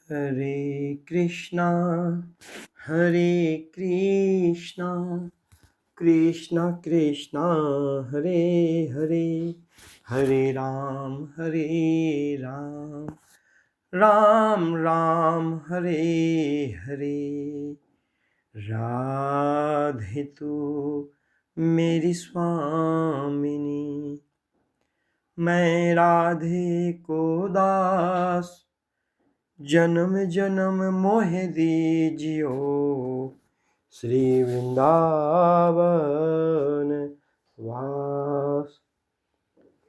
हरे कृष्णा हरे कृष्णा कृष्णा कृष्णा हरे हरे हरे राम राम राम हरे हरे। राधे तू मेरी स्वामिनी, मैं राधे को दास, जन्म जन्म मोह दीजियो, श्री वृंदावन वास।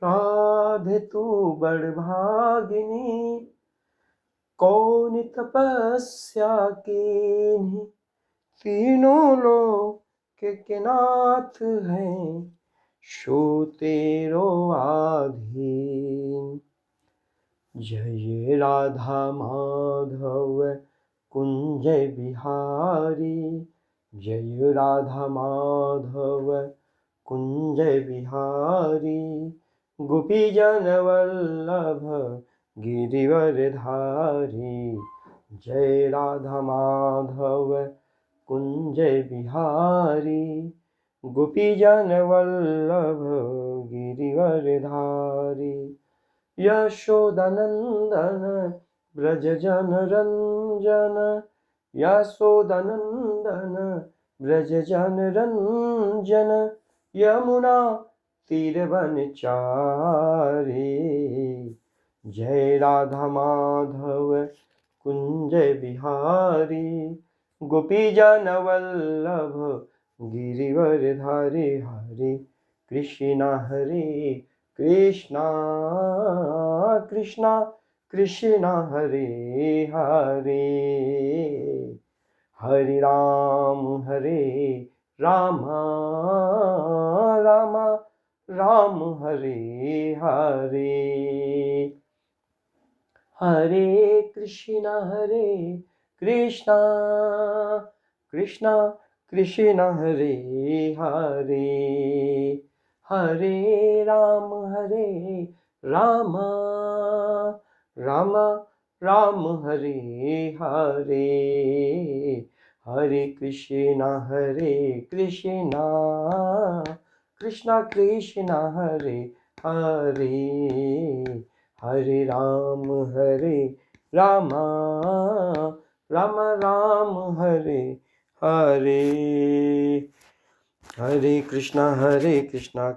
राधे तू बड़ भागिनी, कौन तपस्या कीन्ही, तीनों लोक के नाथ हैं, शो तेरो आधीन। जय राधा माधव कुंज बिहारी, जय राधा माधव कुंज बिहारी, गोपी जन वल्लभ गिरिवरधारी। जय राधा माधव कुंज बिहारी, गोपी जन वल्लभ गिरिवरधारी। यशोदनंदन ब्रज जन रंजन, यशोदनंदन ब्रज जन रंजन, यमुना तीरवनचारी। जय राधा माधव कुंज बिहारी, गोपी जन वल्लभ गिरिवरधारी। हरे कृष्णा कृष्णा कृष्णा कृष्णा हरे हरे, हरे राम राम राम हरे हरे। हरे कृष्णा कृष्णा कृष्णा हरे हरे, हरे राम राम राम हरे हरे। हरे कृष्णा कृष्णा कृष्णा हरे हरे, हरे राम राम राम हरे हरे। हरे कृष्णा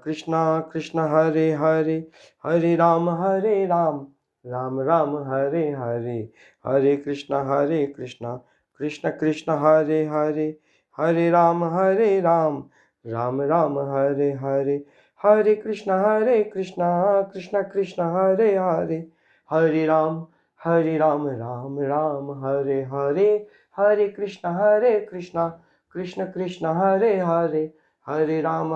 कृष्णा कृष्णा हरे हरे, हरे राम राम राम हरे हरे। हरे कृष्णा कृष्णा कृष्णा हरे हरे, हरे राम राम राम हरे हरे। हरे कृष्णा कृष्णा कृष्णा हरे हरे, हरे राम राम राम हरे हरे। हरे कृष्णा कृष्णा कृष्णा हरे हरे, हरे राम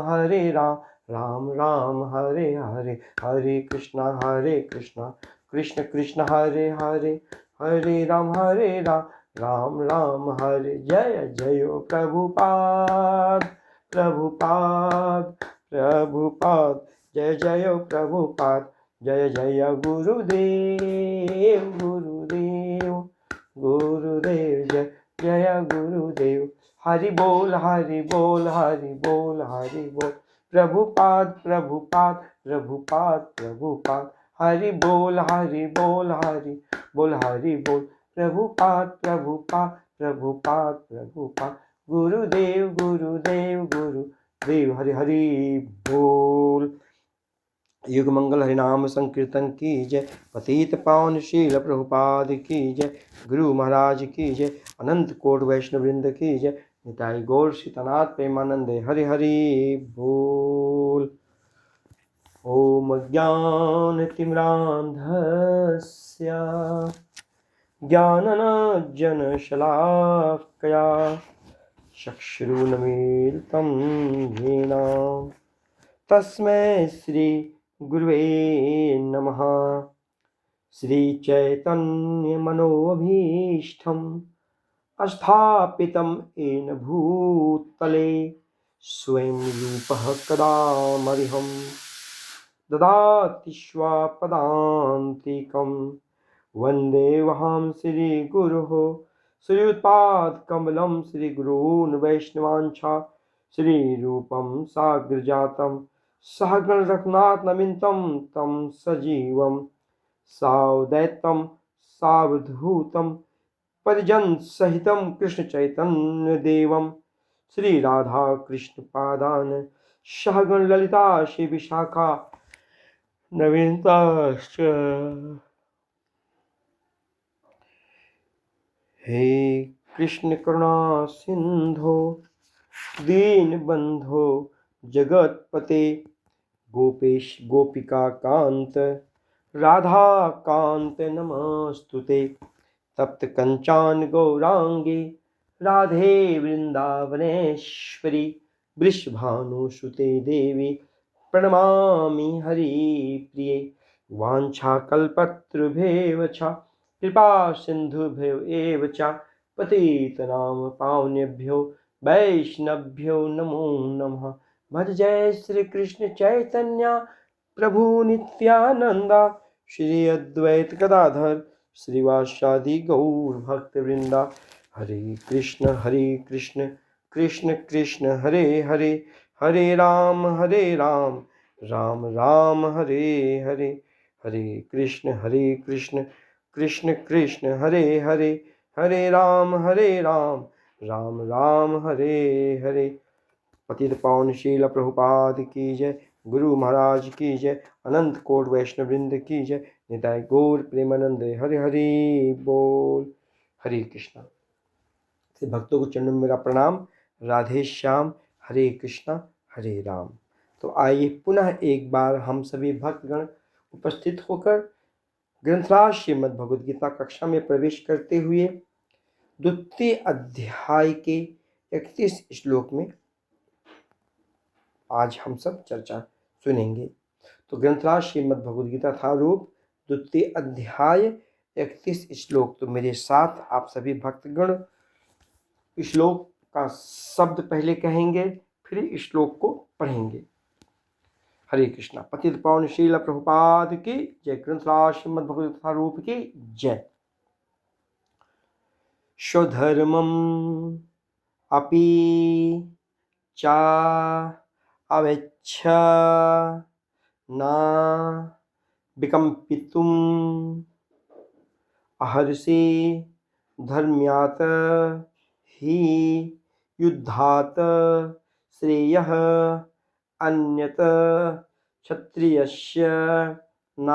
राम राम हरे हरे। हरे कृष्णा कृष्ण कृष्ण हरे हरे, हरे राम राम राम हरे। जय जय प्रभुपाद प्रभुपाद प्रभुपाद, जय जय प्रभुपाद, जय जय गुरुदेव गुरुदेव गुरुदेव, जय जय गुरुदेव। हरि बोल हरि बोल हरि बोल हरि बोल, प्रभुपाद प्रभुपाद प्रभुपाद प्रभुपाद। हरि बोल हरि बोल हरि बोल हरि बोल, प्रभुपाद प्रभुपाद प्रभुपाद प्रभुपाद। गुरुदेव गुरुदेव गुरुदेव, हरि हरि बोल। युग मंगल हरिनाम संकीर्तन की जय, पतित पावन शील प्रभुपाद की जय, गुरु महाराज की जय, अनंत कोट वैष्णव वृंद की जय, निताई गौर सीतानाथ प्रेमानंदे। हरि हरि बोल। ओम ज्ञानतिम्रान्धस्य ज्ञानञ्जनशलाकया, चक्षुरुन्मीलितं येन तस्मै श्री गुरुवे नमः। श्री चैतन्य मनोभीष्टं स्थापितं येन भूतले, स्वयं रूपः कदा मह्यं ददाति स्वपदान्तिकं। वंदे वहां श्री गुरु श्रीयुत्पाद कमलम श्री गुरून् वैष्णवांशा श्री रूपम साग्र जातम सहगण रघुनाथ नमितम तम सजीवम सावदैतम सावधूतम परिजन सहितम कृष्ण चैतन्य देवम श्री राधा कृष्ण पादान सहगण ललिता श्री विशाखा नवीनताश्च। हे कृष्ण करुणा सिंधो दीन बंधो जगतपते गोपेश गोपिका कांत राधा कांत नमस्तुते तप्त कंचान गौरांगी राधे वृंदावनेश्वरी वृषभानुसुते देवी प्रणमामि हरिप्रिये वाञ्छाकल्पतरुभ्येव च कृपा सिन्धुभ्यो एव च पतितनां पावनेभ्यो वैष्णवभ्यो नमो नमः। भज जय श्री कृष्ण चैतन्य प्रभु नित्यानंदा श्री अद्वैत गदाधर श्रीवासादि गौर भक्त वृंदा। हरे कृष्ण कृष्ण कृष्ण हरे हरे हरे राम राम राम हरे हरे हरे कृष्ण कृष्ण कृष्ण हरे हरे हरे राम राम राम हरे हरे। पतित पावन शील प्रभुपाद की जय, गुरु महाराज की जय, अनंत कोट वैष्णव वृंद की जय, निताय गौर प्रेमानंद हरि हरि बोल। हरे कृष्णा। से भक्तों को चरणों में मेरा प्रणाम। राधे श्याम। हरे कृष्णा हरे राम। तो आइए पुनः एक बार हम सभी भक्तगण उपस्थित होकर ग्रंथराज श्रीमद् भगवद गीता कक्षा में प्रवेश करते हुए द्वितीय अध्याय के 31 श्लोक में आज हम सब चर्चा सुनेंगे। तो ग्रंथराज श्रीमद् भगवद गीता था रूप द्वितीय अध्याय 31 श्लोक। तो मेरे साथ आप सभी भक्तगण श्लोक का शब्द पहले कहेंगे, फिर श्लोक को पढ़ेंगे। हरे कृष्णा। पतित पावन शील प्रभुपाद की जय। ग्रंथराज श्रीमद् भगवद गीता रूप की जय। स्वधर्मम अपि चा अवेच्छ न विकम्पितुम् अर्हसि धर्म्यात् हि युद्धात् श्रेयः अन्यत् क्षत्रियस्य न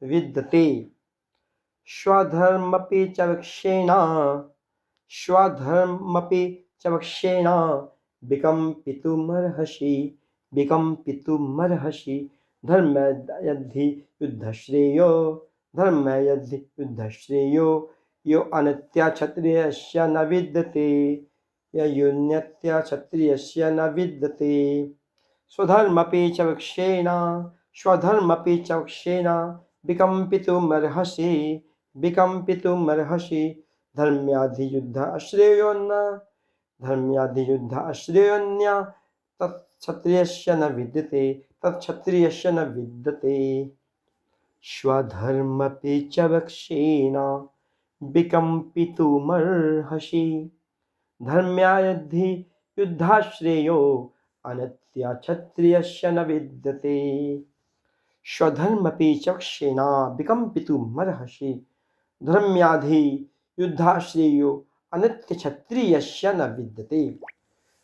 विद्यते। स्वधर्मपि च वक्षेण विकम्पितुमर्हसि धर्मयद्धि युद्धश्रेयो यो अनित्या क्षत्रियस्य न विद्यते युन्यत्या क्षत्रियस्य न विद्यते। स्वधर्मपि च वक्षेण विकम्पितुमर्हसि धर्म्याधियुद्ध अश्रेयोन्य तत्क्षत्रियस्य न विद्यते। स्वधर्मपि च वक्षेण विकम्पितुमर्हसि धर्म्याद्धि युद्धाश्रेयो अनित्या क्षत्रियस्य न विद्यते। स्वधर्मपि च वक्षेण विकम्पितुमर्हसि धर्म्याधि युद्धाश्रेयो अनित्य क्षत्रियस्य न विद्यते।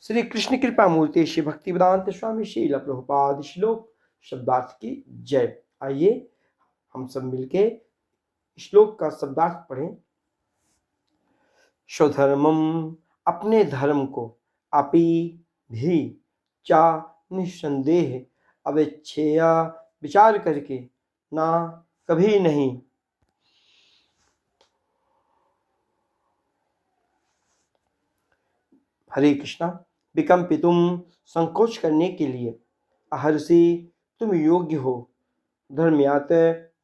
श्री कृष्ण कृपा मूर्ति श्री भक्तिवेदांत स्वामी श्रील प्रभुपाद। श्लोक शब्दार्थ की जय। आइए हम सब मिलके श्लोक का शब्दार्थ पढ़ें। स्वधर्मम अपने धर्म को, अपि भी, चा निस्संदेह, अवेच्छेया विचार करके, ना कभी नहीं, हरे कृष्णा, विकम्पितुम संकोच करने के लिए, अर्हसि तुम योग्य हो, धर्म्यात्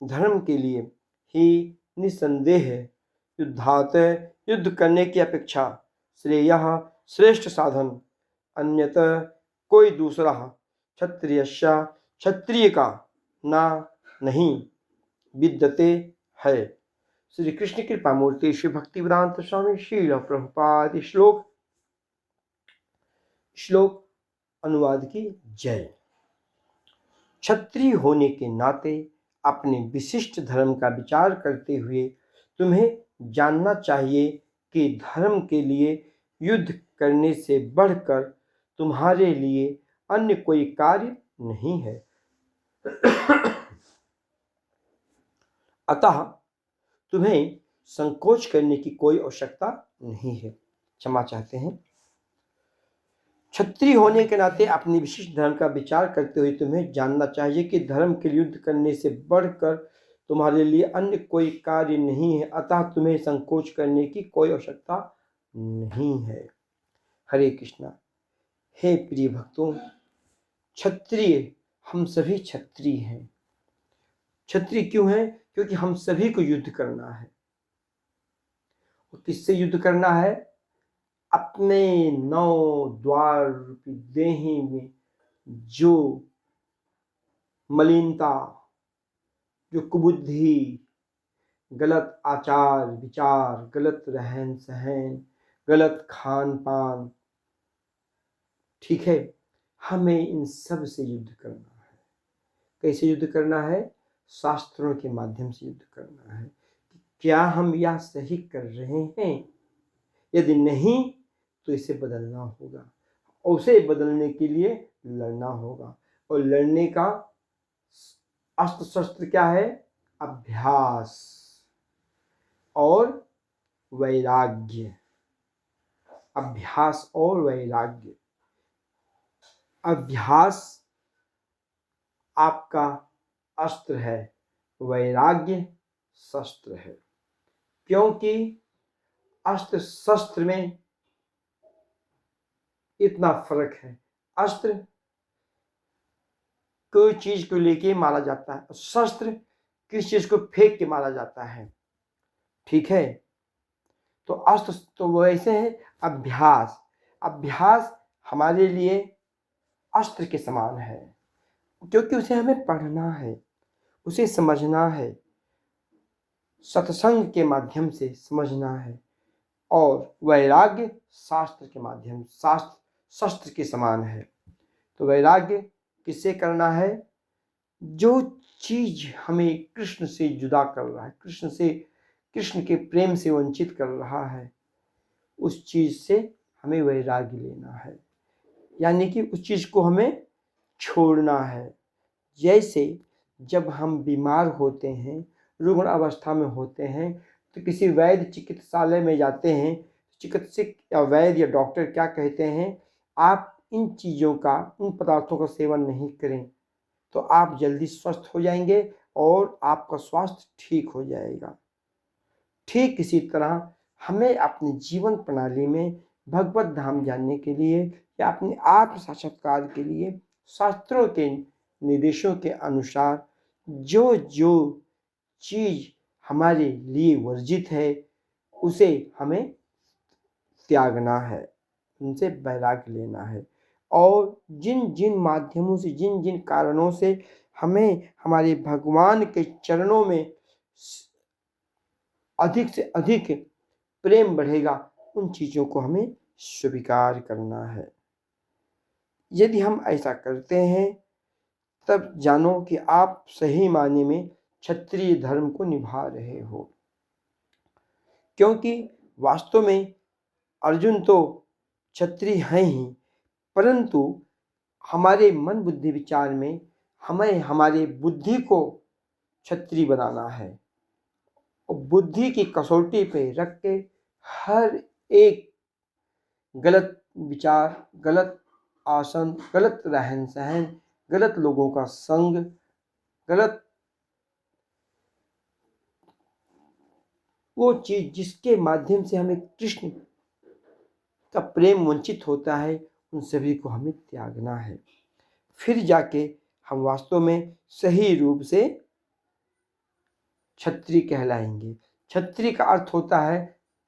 धर्म के लिए, ही निसंदेह युद्धात् युद्ध करने की अपेक्षा, श्रेयः श्रेष्ठ साधन, अन्यत कोई दूसरा, क्षत्रियस्य क्षत्रिय का, ना नहीं, विद्यते है, श्री कृष्ण कृपा मूर्ति श्री भक्ति वेदांत स्वामी श्रील प्रभुपाद। श्लोक अनुवाद की जय। क्षत्रिय होने के नाते अपने विशिष्ट धर्म का विचार करते हुए तुम्हें जानना चाहिए कि धर्म के लिए युद्ध करने से बढ़कर तुम्हारे लिए अन्य कोई कार्य नहीं है। अतः तुम्हें संकोच करने की कोई आवश्यकता नहीं है। क्षमा चाहते हैं। क्षत्रिय होने के नाते अपने विशिष्ट धर्म का विचार करते हुए तुम्हें जानना चाहिए कि धर्म के युद्ध करने से बढ़कर तुम्हारे लिए अन्य कोई कार्य नहीं है। अतः तुम्हें संकोच करने की कोई आवश्यकता नहीं है। हरे कृष्णा। हे प्रिय भक्तों, क्षत्रिय, हम सभी क्षत्रिय हैं। क्षत्रिय क्यों हैं? क्योंकि हम सभी को युद्ध करना है। और किससे युद्ध करना है? अपने 9 द्वार रूपी देही में जो मलिनता, जो कुबुद्धि, गलत आचार विचार, गलत रहन सहन, गलत खान पान, ठीक है, हमें इन सब से युद्ध करना है। कैसे युद्ध करना है? शास्त्रों के माध्यम से युद्ध करना है। क्या हम यह सही कर रहे हैं? यदि नहीं तो इसे बदलना होगा, और उसे बदलने के लिए लड़ना होगा। और लड़ने का अस्त्र शस्त्र क्या है? अभ्यास और वैराग्य। अभ्यास और वैराग्य। अभ्यास आपका अस्त्र है, वैराग्य शस्त्र है। क्योंकि अस्त्र शस्त्र में इतना फर्क है। अस्त्र कोई चीज को लेके मारा जाता है, शस्त्र किस चीज को फेंक के मारा जाता है। ठीक है, तो अस्त्र तो वैसे है। अभ्यास, अभ्यास हमारे लिए अस्त्र के समान है, क्योंकि उसे हमें पढ़ना है, उसे समझना है, सत्संग के माध्यम से समझना है। और वैराग्य शास्त्र के माध्यम, शास्त्र शस्त्र के समान है। तो वैराग्य किससे करना है? जो चीज हमें कृष्ण से जुदा कर रहा है, कृष्ण के प्रेम से वंचित कर रहा है, उस चीज से हमें वैराग्य लेना है। यानी कि उस चीज को हमें छोड़ना है। जैसे जब हम बीमार होते हैं, रुग्ण अवस्था में होते हैं, तो किसी वैद्य चिकित्सालय में जाते हैं, चिकित्सक या वैद्य या डॉक्टर क्या कहते हैं? आप इन चीज़ों का, इन पदार्थों का सेवन नहीं करें तो आप जल्दी स्वस्थ हो जाएंगे और आपका स्वास्थ्य ठीक हो जाएगा। ठीक इसी तरह हमें अपनी जीवन प्रणाली में भगवत धाम जानने के लिए या अपने आत्म साक्षात्कार के लिए शास्त्रों के निर्देशों के अनुसार जो जो चीज हमारे लिए वर्जित है उसे हमें त्यागना है, उनसे वैराग्य लेना है। और जिन जिन माध्यमों से, जिन जिन कारणों से हमें हमारे भगवान के चरणों में अधिक से अधिक प्रेम बढ़ेगा, उन चीज़ों को हमें स्वीकार करना है। यदि हम ऐसा करते हैं तब जानो कि आप सही मायने में क्षत्रिय धर्म को निभा रहे हो। क्योंकि वास्तव में अर्जुन तो क्षत्रिय हैं ही, परंतु हमारे मन बुद्धि विचार में हमें हमारे बुद्धि को क्षत्रिय बनाना है। और बुद्धि की कसौटी पे रख के हर एक गलत विचार, गलत आसन, गलत रहन सहन, गलत लोगों का संग, गलत वो चीज जिसके माध्यम से हमें कृष्ण का प्रेम वंचित होता है, उन सभी को हमें त्यागना है। फिर जाके हम वास्तव में सही रूप से क्षत्रिय कहलाएंगे। क्षत्रिय का अर्थ होता है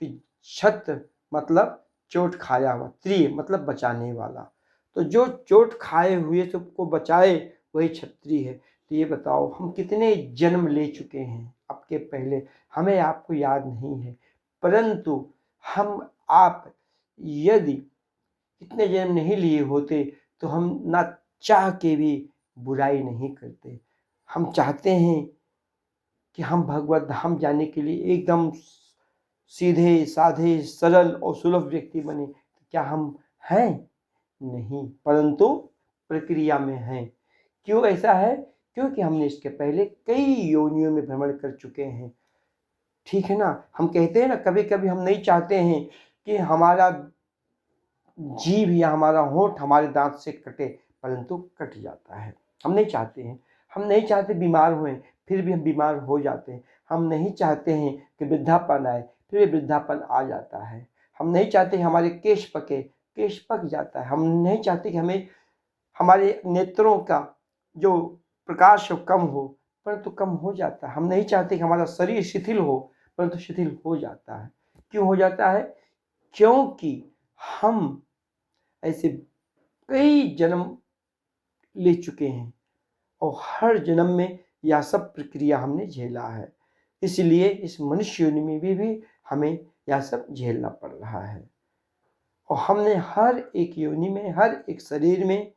कि क्षत्र मतलब चोट खाया हुआ, त्रिय मतलब बचाने वाला। तो जो चोट खाए हुए सबको बचाए वही क्षत्रिय है। तो ये बताओ हम कितने जन्म ले चुके हैं, अब के पहले हमें आपको याद नहीं है, परंतु हम आप यदि इतने जन्म नहीं लिए होते तो हम ना चाह के भी बुराई नहीं करते। हम चाहते हैं कि हम भगवत धाम जाने के लिए एकदम सीधे साधे सरल और सुलभ व्यक्ति बने। क्या हम हैं? नहीं, परंतु प्रक्रिया में हैं। क्यों ऐसा है? क्योंकि हमने इसके पहले कई योनियों में भ्रमण कर चुके हैं। ठीक है ना? हम कहते हैं ना, कभी कभी हम नहीं चाहते हैं कि हमारा जीभ या हमारा होंठ हमारे दांत से कटे, परंतु कट जाता है। हम नहीं चाहते हैं। हम नहीं चाहते बीमार हुए, फिर भी हम बीमार हो जाते हैं। हम नहीं चाहते हैं कि वृद्धापन आए, फिर भी वृद्धापन आ जाता है। हम नहीं चाहते हमारे केश पके, केश पक जाता है। हम नहीं चाहते कि हमें हमारे नेत्रों का जो प्रकाश हो कम हो, परंतु कम हो जाता है। हम नहीं चाहते कि हमारा शरीर शिथिल हो, परंतु शिथिल हो जाता है। क्यों हो जाता है? क्योंकि हम ऐसे कई जन्म ले चुके हैं और हर जन्म में यह सब प्रक्रिया हमने झेला है। इसलिए इस मनुष्य योनि में भी हमें यह सब झेलना पड़ रहा है। और हमने हर एक योनि में, हर एक शरीर में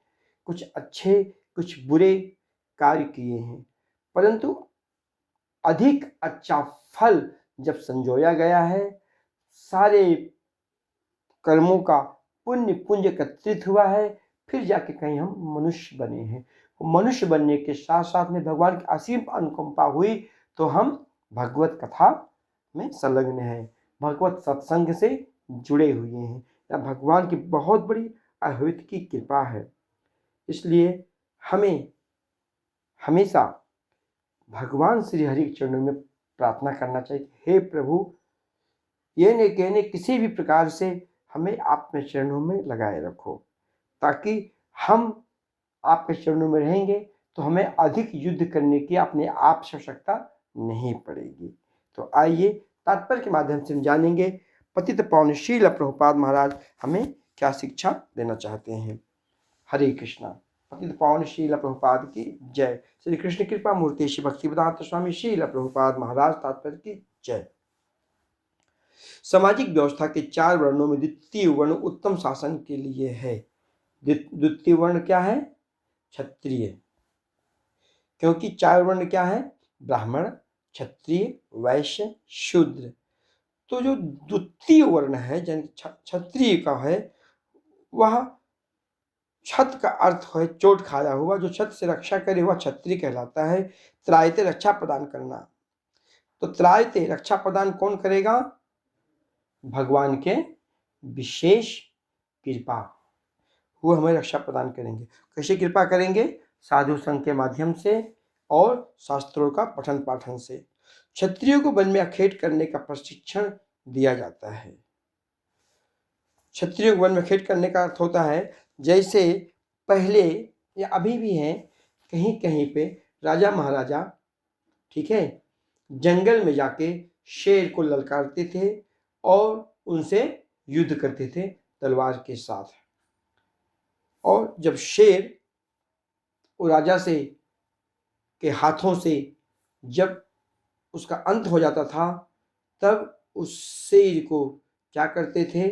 कुछ अच्छे कुछ बुरे कार्य किए हैं, परंतु अधिक अच्छा फल जब संजोया गया है, सारे कर्मों का पुण्य पुंज एकत्रित हुआ है, फिर जाके कहीं हम मनुष्य बने हैं। मनुष्य बनने के साथ साथ में भगवान की असीम अनुकंपा हुई तो हम भगवत कथा में संलग्न हैं, भगवत सत्संग से जुड़े हुए हैं। यह भगवान की बहुत बड़ी अद्भुत की कृपा है। इसलिए हमें हमेशा भगवान श्री हरि के चरणों में प्रार्थना करना चाहिए, हे प्रभु, ये न कहने किसी भी प्रकार से हमें आपके चरणों में लगाए रखो, ताकि हम आपके चरणों में रहेंगे तो हमें अधिक युद्ध करने की अपने आप से आवश्यकता नहीं पड़ेगी। तो आइए तात्पर्य के माध्यम से हम जानेंगे पतित पावन श्रील प्रभुपाद महाराज हमें क्या शिक्षा देना चाहते हैं। हरे कृष्णा। पतित पावन श्रील प्रभुपाद की जय। श्री कृष्ण कृपा मूर्ति श्री भक्तिवेदांत स्वामी श्रील प्रभुपाद महाराज तात्पर्य की जय। सामाजिक व्यवस्था के 4 वर्णों में द्वितीय वर्ण उत्तम शासन के लिए है। द्वितीय वर्ण क्या है? क्षत्रिय। क्योंकि 4 वर्ण क्या है? ब्राह्मण, क्षत्रिय, वैश्य, शूद्र। तो जो द्वितीय वर्ण है क्षत्रिय का है, वह छत का अर्थ है चोट खाया हुआ, जो छत से रक्षा करे वह क्षत्रिय कहलाता है। त्रायते रक्षा प्रदान करना। तो त्रायते रक्षा प्रदान कौन करेगा? भगवान के विशेष कृपा, वो हमें रक्षा प्रदान करेंगे। कैसे कृपा करेंगे? साधु संघ के माध्यम से और शास्त्रों का पठन पाठन से। क्षत्रियों को वन में अखेट करने का प्रशिक्षण दिया जाता है। क्षत्रियों को वन में अखेट करने का अर्थ होता है, जैसे पहले या अभी भी है, कहीं कहीं पे राजा महाराजा, ठीक है, जंगल में जाके शेर को ललकारते थे और उनसे युद्ध करते थे तलवार के साथ। और जब शेर वो राजा से के हाथों से जब उसका अंत हो जाता था, तब उस शेर को क्या करते थे?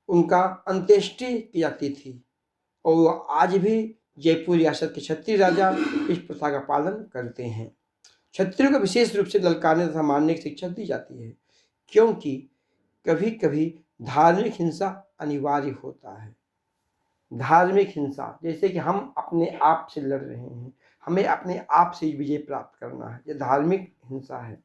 उनका अंत्येष्टि की जाती थी। और आज भी जयपुर रियासत के क्षत्रिय राजा इस प्रथा का पालन करते हैं। क्षत्रियों को विशेष रूप से ललकारने तथा मारने की शिक्षा दी जाती है, क्योंकि कभी कभी धार्मिक हिंसा अनिवार्य होता है। धार्मिक हिंसा, जैसे कि हम अपने आप से लड़ रहे हैं, हमें अपने आप से विजय प्राप्त करना है, यह धार्मिक हिंसा है।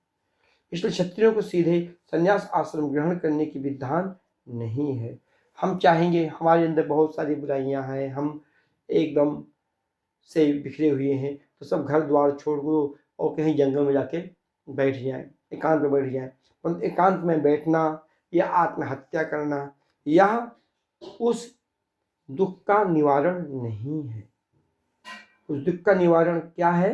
इसलिए क्षत्रियों को सीधे संन्यास आश्रम ग्रहण करने की विधान नहीं है। हम चाहेंगे, हमारे अंदर बहुत सारी बुराइयां हैं, हम एकदम से बिखरे हुए हैं, तो सब घर द्वार छोड़ दो और कहीं जंगल में जाके बैठ जाएं, एकांत में बैठ जाएं। परंतु एकांत में बैठना या आत्महत्या करना, यह उस दुख का निवारण नहीं है। उस दुख का निवारण क्या है?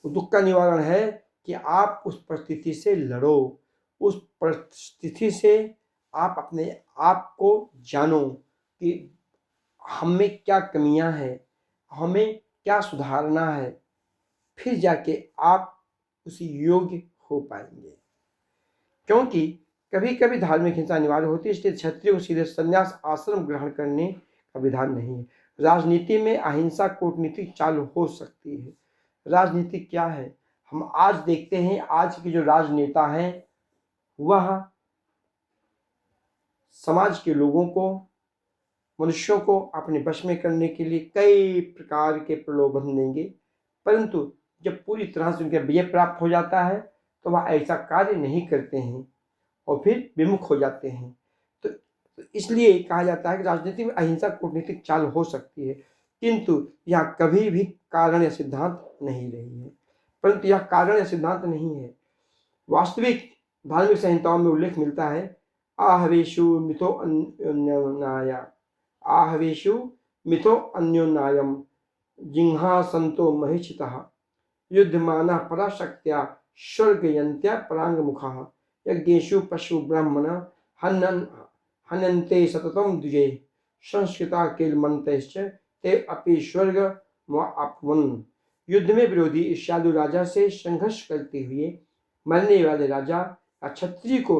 उस दुख का निवारण है कि आप उस परिस्थिति से लड़ो, उस परिस्थिति से आप अपने आप को जानो कि हम में क्या कमियां हैं, हमें क्या सुधारना है, फिर जाके आप उसी योग्य हो पाएंगे। क्योंकि कभी कभी धार्मिक हिंसा अनिवार्य होती है, इसलिए क्षत्रिय को सीधे संन्यास आश्रम ग्रहण करने का विधान नहीं है। राजनीति में अहिंसा कूटनीतिक चाल हो सकती है। राजनीति क्या है, हम आज देखते हैं आज के जो राजनेता हैं वह समाज के लोगों को, मनुष्यों को अपने वश में करने के लिए कई प्रकार के प्रलोभन देंगे, परंतु जब पूरी तरह से उनके विजय प्राप्त हो जाता है तो वह ऐसा कार्य नहीं करते हैं और फिर विमुख हो जाते हैं। तो इसलिए कहा जाता है कि राजनीति में अहिंसा कूटनीतिक चाल हो सकती है, किंतु यह कभी भी कारण या सिद्धांत नहीं रही है। परंतु यह कारण या सिद्धांत नहीं है। वास्तविक धार्मिक संहिताओं में उल्लेख मिलता है, आहवेशु मिथो अन्योन्याय, आहवेशु मिथो अन्योन्यायम जिह्वासन्तो महिषितः युद्धमानः पराशक्त्या स्वर्गयन्त्या पराङ्गमुखाः यज्ञेषु पशु ब्राह्मण हन्यन्ते सततं द्विजे संस्कृता किलमन्तैश्च ते अपि स्वर्गमाप्नुवन्। युद्ध में विरोधी ईर्ष्यालु राजा से संघर्ष करते हुए मरने वाले राजा या क्षत्रिय को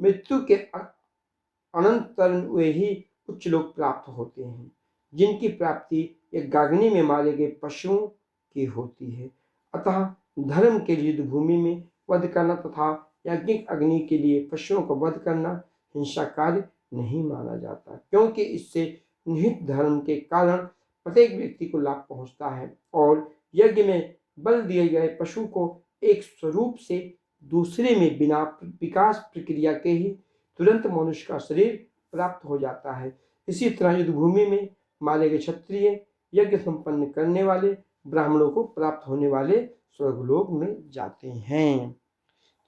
मृत्यु के अनंतर वे ही उच्च लोक प्राप्त होते हैं, जिनकी प्राप्ति एक गागनी में मारे गए पशुओं की होती है। अतः धर्म के लिए युद्ध भूमि में वध करना तथा यज्ञिक अग्नि के लिए पशुओं को वध करना हिंसा कार्य नहीं माना जाता, क्योंकि इससे निहित धर्म के कारण प्रत्येक व्यक्ति को लाभ पहुंचता है और यज्ञ में बल दिए गए पशु को एक स्वरूप से दूसरे में बिना विकास प्रक्रिया के ही तुरंत मनुष्य का शरीर प्राप्त हो जाता है। इसी तरह युद्ध भूमि में मारे गए क्षत्रिय यज्ञ संपन्न करने वाले ब्राह्मणों को प्राप्त होने वाले स्वर्गलोक में जाते हैं।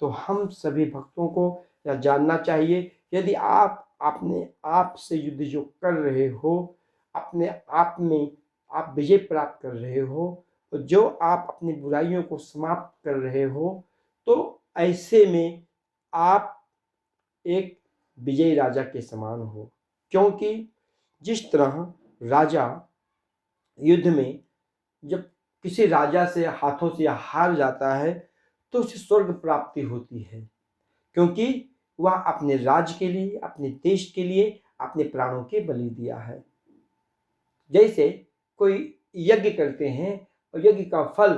तो हम सभी भक्तों को यह जानना चाहिए, यदि आप अपने आप से युद्ध जो कर रहे हो, अपने आप में आप विजय प्राप्त कर रहे हो, तो जो आप अपनी बुराइयों को समाप्त कर रहे हो, तो ऐसे में आप एक विजयी राजा के समान हो। क्योंकि जिस तरह राजा युद्ध में जब किसी राजा से हाथों से हार जाता है तो उसे स्वर्ग प्राप्ति होती है, क्योंकि वह अपने राज्य के लिए, अपने देश के लिए अपने प्राणों के बलि दिया है। जैसे कोई यज्ञ करते हैं और यज्ञ का फल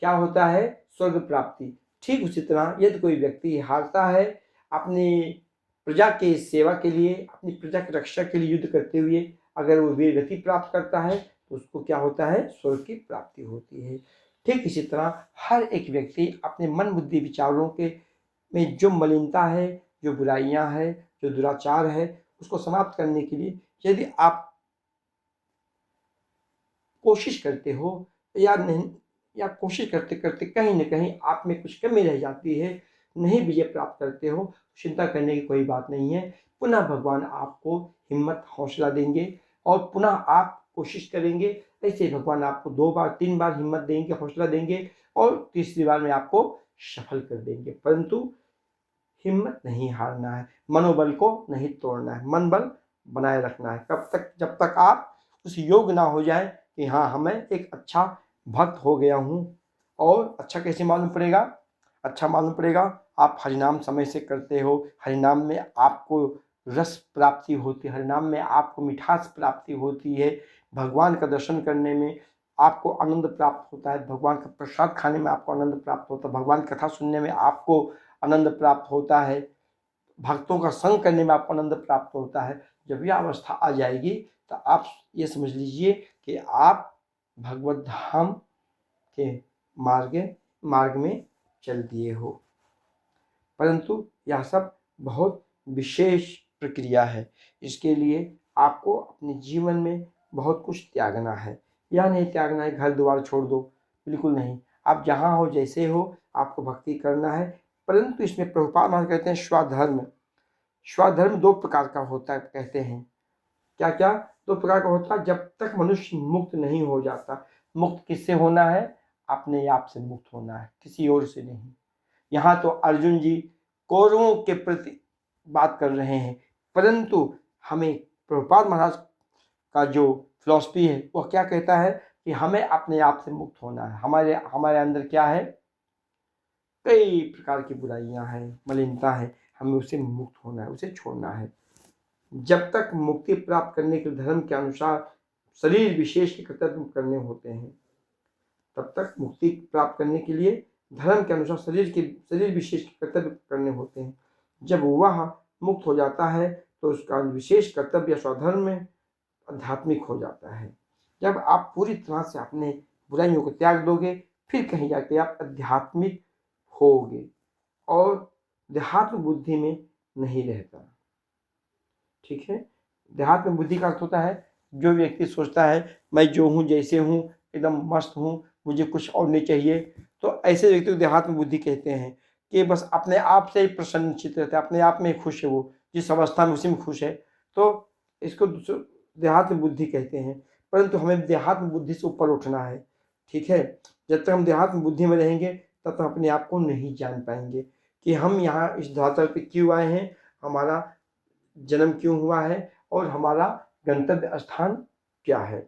क्या होता है, स्वर्ग प्राप्ति। ठीक उसी तरह यदि कोई व्यक्ति हारता है, अपनी प्रजा के सेवा के लिए, अपनी प्रजा की रक्षा के लिए युद्ध करते हुए अगर वो वीरगति प्राप्त करता है तो उसको क्या होता है, स्वर्ग की प्राप्ति होती है। ठीक इसी तरह हर एक व्यक्ति अपने मन बुद्धि विचारों के में जो मलिनता है, जो बुराइयां हैं, जो दुराचार है, उसको समाप्त करने के लिए यदि आप कोशिश करते हो या नहीं, या कोशिश करते करते कहीं न कहीं आप में कुछ कमी रह जाती है, नहीं विजय प्राप्त करते हो, चिंता करने की कोई बात नहीं है। पुनः भगवान आपको हिम्मत हौसला देंगे और पुनः आप कोशिश करेंगे। ऐसे भगवान आपको 2 बार 3 बार हिम्मत देंगे, हौसला देंगे और तीसरी बार में आपको सफल कर देंगे। परंतु हिम्मत नहीं हारना है, मनोबल को नहीं तोड़ना है, मन बल बनाए रखना है। कब तक, जब तक आप उस योग ना हो जाए कि हाँ हमें एक अच्छा भक्त हो गया हूँ। और अच्छा कैसे मालूम पड़ेगा, अच्छा मालूम पड़ेगा आप हरिनाम समय से करते हो, हरिनाम में आपको रस प्राप्ति होती है, हरिनाम में आपको मिठास प्राप्ति होती है, भगवान का दर्शन करने में आपको आनंद प्राप्त होता है, भगवान का प्रसाद खाने में आपको आनंद प्राप्त होता है, भगवान कथा सुनने में आपको आनंद प्राप्त होता है, भक्तों का संग करने में आपको आनंद प्राप्त होता है। जब यह अवस्था आ जाएगी तो आप ये समझ लीजिए कि आप भगवत धाम के मार्ग में चल दिए हो। परंतु यह सब बहुत विशेष प्रक्रिया है, इसके लिए आपको अपने जीवन में बहुत कुछ त्यागना है। यह नहीं त्यागना है घर द्वार छोड़ दो, बिल्कुल नहीं। आप जहाँ हो जैसे हो आपको भक्ति करना है। परंतु इसमें प्रभुपाद महाराज कहते हैं स्वधर्म। स्वधर्म 2 प्रकार का होता है, कहते हैं क्या क्या, 2 प्रकार का होता है। जब तक मनुष्य मुक्त नहीं हो जाता, मुक्त किससे होना है, अपने आप से मुक्त होना है, किसी और से नहीं। यहाँ तो अर्जुन जी कौरवों के प्रति बात कर रहे हैं, परंतु हमें प्रभुपाद महाराज का जो फिलॉसफी है वह क्या कहता है, कि हमें अपने आप से मुक्त होना है। हमारे हमारे अंदर क्या है, कई प्रकार की बुराइयां हैं, मलिनता है, हमें उससे मुक्त होना है, उसे छोड़ना है। जब तक मुक्ति प्राप्त करने के धर्म के अनुसार शरीर विशेष के कर्तव्य करने होते हैं, तब तक मुक्ति प्राप्त करने के लिए धर्म के अनुसार शरीर विशेष के कर्तव्य करने होते हैं। जब वह मुक्त हो जाता है तो उसका विशेष कर्तव्य स्वधर्म में आध्यात्मिक हो जाता है। जब आप पूरी तरह से अपने बुराइयों को त्याग दोगे, फिर कहीं जाके आप आध्यात्मिक होगे और देहात्म बुद्धि में नहीं रहता। ठीक है, देहात्म बुद्धि का अर्थ होता है जो व्यक्ति सोचता है मैं जो हूँ जैसे हूँ एकदम मस्त हूँ, मुझे कुछ और नहीं चाहिए, तो ऐसे व्यक्ति को देहात्म बुद्धि कहते हैं कि बस अपने आप से ही प्रसन्नचित रहता है, अपने आप में खुश है, वो जिस अवस्था में उसी में खुश है, तो इसको देहात्म बुद्धि कहते हैं। परंतु हमें देहात्म बुद्धि से ऊपर उठना है। ठीक है, जब तक हम देहात्म बुद्धि में रहेंगे तब तक अपने आप को नहीं जान पाएंगे कि हम यहाँ इस धरातल पे क्यों आए हैं, हमारा जन्म क्यों हुआ है और हमारा गंतव्य स्थान क्या है,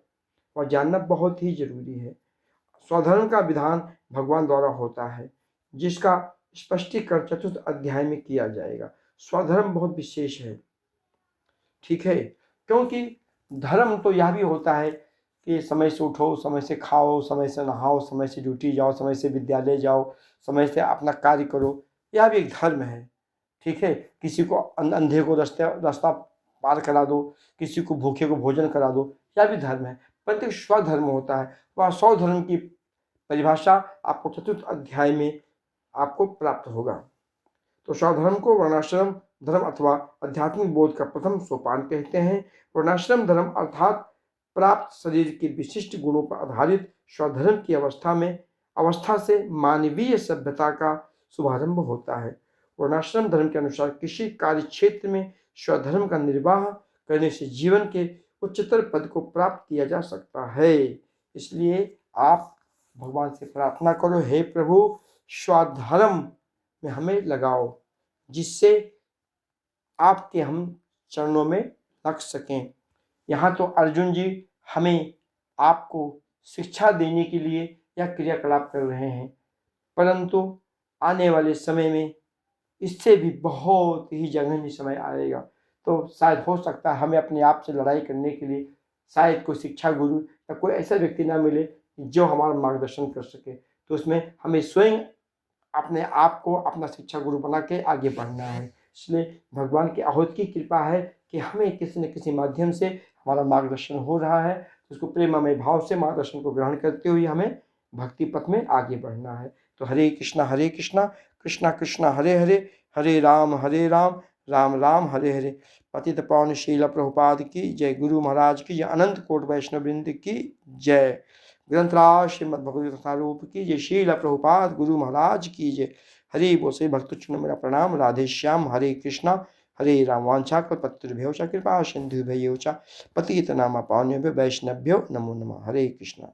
और जानना बहुत ही जरूरी है। स्वधर्म का विधान भगवान द्वारा होता है, जिसका स्पष्टीकरण चतुर्थ अध्याय में किया जाएगा। स्वधर्म बहुत विशेष है। ठीक है, क्योंकि धर्म तो यह भी होता है कि समय से उठो, समय से खाओ, समय से नहाओ, समय से ड्यूटी जाओ, समय से विद्यालय जाओ, समय से अपना कार्य करो, यह भी एक धर्म है। ठीक है, किसी को अंधे को रास्ता पार करा दो, किसी को भूखे को भोजन करा दो, यह भी धर्म है। परंतु स्वधर्म होता है, वह स्वधर्म की परिभाषा आपको चतुर्थ अध्याय में आपको प्राप्त होगा। तो स्वधर्म को वर्णाश्रम धर्म अथवा आध्यात्मिक बोध का प्रथम सोपान कहते हैं। वर्णाश्रम धर्म अर्थात प्राप्त शरीर के विशिष्ट गुणों पर आधारित स्वधर्म की अवस्था से मानवीय सभ्यता का शुभारंभ होता है। वर्णाश्रम धर्म के अनुसार किसी कार्य क्षेत्र में स्वधर्म का निर्वाह करने से जीवन के उच्चतर पद को प्राप्त किया जा सकता है। इसलिए आप भगवान से प्रार्थना करो, हे प्रभु स्वधर्म में हमें लगाओ, जिससे आपके हम चरणों में रख सकें। यहाँ तो अर्जुन जी हमें आपको शिक्षा देने के लिए यह क्रियाकलाप कर रहे हैं, परंतु आने वाले समय में इससे भी बहुत ही जघन्य समय आएगा। तो शायद हो सकता है हमें अपने आप से लड़ाई करने के लिए शायद कोई शिक्षा गुरु या कोई ऐसा व्यक्ति ना मिले जो हमारा मार्गदर्शन कर सके। तो उसमें हमें स्वयं अपने आप को अपना शिक्षा गुरु बना के आगे बढ़ना है। इसलिए भगवान की अहोत की कृपा है कि हमें किसी न किसी माध्यम से हमारा मार्गदर्शन हो रहा है, तो उसको प्रेममय भाव से मार्गदर्शन को ग्रहण करते हुए हमें भक्ति पथ में आगे बढ़ना है। तो हरे कृष्णा कृष्णा कृष्णा हरे हरे, हरे राम राम राम हरे हरे। पतित पावन शील प्रभुपाद की जय, गुरु महाराज की जय, अनंत कोट वैष्णव वृंद की जय, ग्रंथराज श्रीमद् भगवत कथा रूप की जय, शील प्रभुपाद गुरु महाराज की जय। हरि बोल। से भक्त चुन मेरा प्रणाम। राधे श्याम। हरे कृष्णा हरे राम। वांछाकल्पतरुभ्यो च कृपा सिंधुभ्यो च पतितनाम पावनेभ्यो वैष्णवभ्यो नमो नमः। हरे कृष्णा।